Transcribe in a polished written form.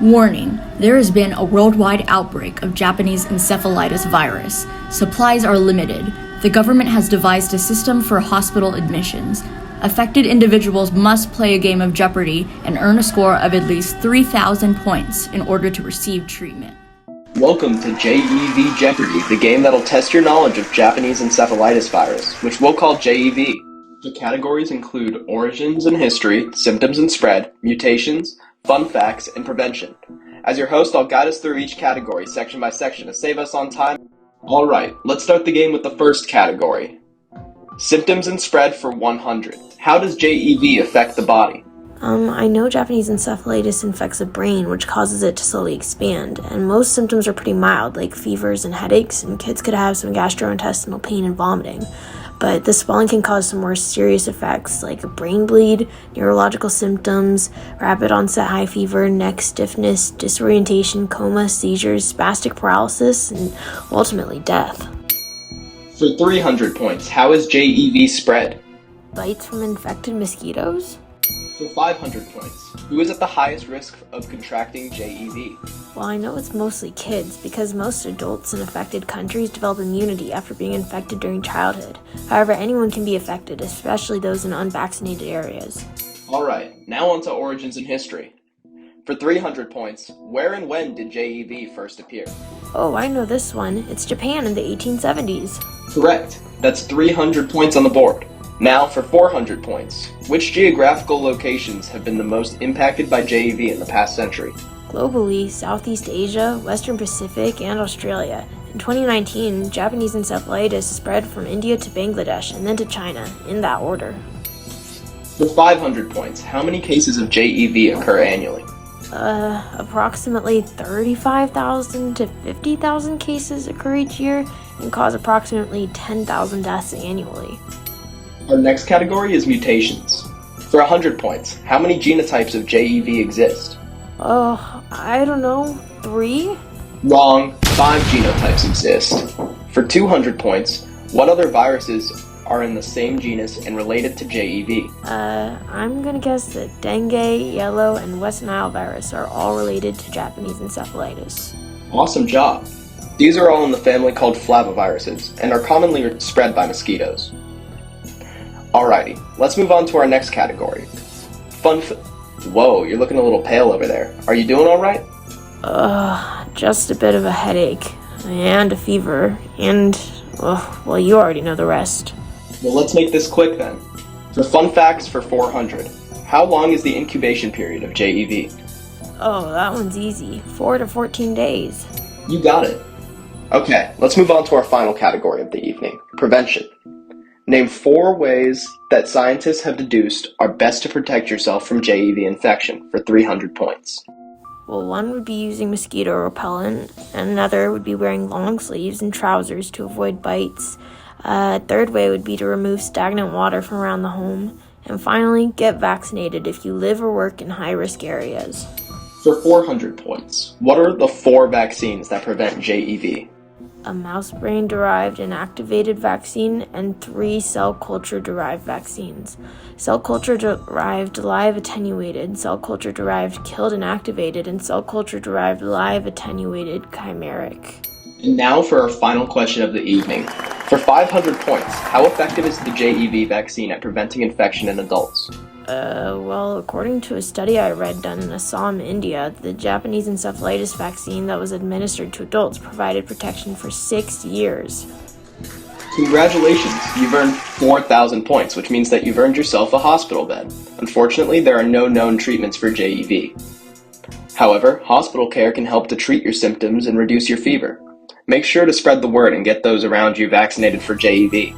Warning: there has been a worldwide outbreak of Japanese encephalitis virus. Supplies are limited. The government has devised a system for hospital admissions. Affected individuals must play a game of Jeopardy and earn a score of at least 3,000 points in order to receive treatment. Welcome to JEV Jeopardy, the game that'll test your knowledge of Japanese encephalitis virus, which we'll call JEV. The categories include origins and history, symptoms and spread, mutations, fun facts, and prevention. As your host, I'll guide us through each category section by section to save us on time. Alright, let's start the game with the first category. Symptoms and spread for 100. How does JEV affect the body? I know Japanese encephalitis infects the brain, which causes it to slowly expand, and most symptoms are pretty mild, like fevers and headaches, and kids could have some gastrointestinal pain and vomiting. But the swelling can cause some more serious effects, like a brain bleed, neurological symptoms, rapid onset high fever, neck stiffness, disorientation, coma, seizures, spastic paralysis, and ultimately death. For 300 points, how is JEV spread? Bites from infected mosquitoes? For 500 points, who is at the highest risk of contracting JEV? Well, I know it's mostly kids, because most adults in affected countries develop immunity after being infected during childhood. However, anyone can be affected, especially those in unvaccinated areas. Alright, now on to origins and history. For 300 points, where and when did JEV first appear? Oh, I know this one. It's Japan in the 1870s. Correct. That's 300 points on the board. Now for 400 points, which geographical locations have been the most impacted by JEV in the past century? Globally, Southeast Asia, Western Pacific, and Australia. In 2019, Japanese encephalitis spread from India to Bangladesh and then to China, in that order. For 500 points, how many cases of JEV occur annually? Approximately 35,000 to 50,000 cases occur each year and cause approximately 10,000 deaths annually. Our next category is mutations. For 100 points, how many genotypes of JEV exist? I don't know, 3? Wrong, 5 genotypes exist. For 200 points, what other viruses are in the same genus and related to JEV? I'm gonna guess that dengue, yellow, and West Nile virus are all related to Japanese encephalitis. Awesome job. These are all in the family called flaviviruses and are commonly spread by mosquitoes. Alrighty, let's move on to our next category. Whoa, you're looking a little pale over there. Are you doing alright? Just a bit of a headache, and a fever, and, well, you already know the rest. Well, let's make this quick then. For fun facts for 400, how long is the incubation period of JEV? Oh, that one's easy. 4 to 14 days. You got it. Okay, let's move on to our final category of the evening, prevention. Name 4 ways that scientists have deduced are best to protect yourself from JEV infection for 300 points. Well, one would be using mosquito repellent, and another would be wearing long sleeves and trousers to avoid bites. Third way would be to remove stagnant water from around the home. And finally, get vaccinated if you live or work in high-risk areas. For 400 points, what are the 4 vaccines that prevent JEV? A mouse brain-derived inactivated vaccine, and 3 cell culture-derived vaccines. Cell culture-derived live attenuated, cell culture-derived killed inactivated, and cell culture-derived live attenuated chimeric. And now for our final question of the evening. For 500 points, how effective is the JEV vaccine at preventing infection in adults? Well, according to a study I read done in Assam, India, the Japanese encephalitis vaccine that was administered to adults provided protection for 6 years. Congratulations, you've earned 4,000 points, which means that you've earned yourself a hospital bed. Unfortunately, there are no known treatments for JEV. However, hospital care can help to treat your symptoms and reduce your fever. Make sure to spread the word and get those around you vaccinated for JEV.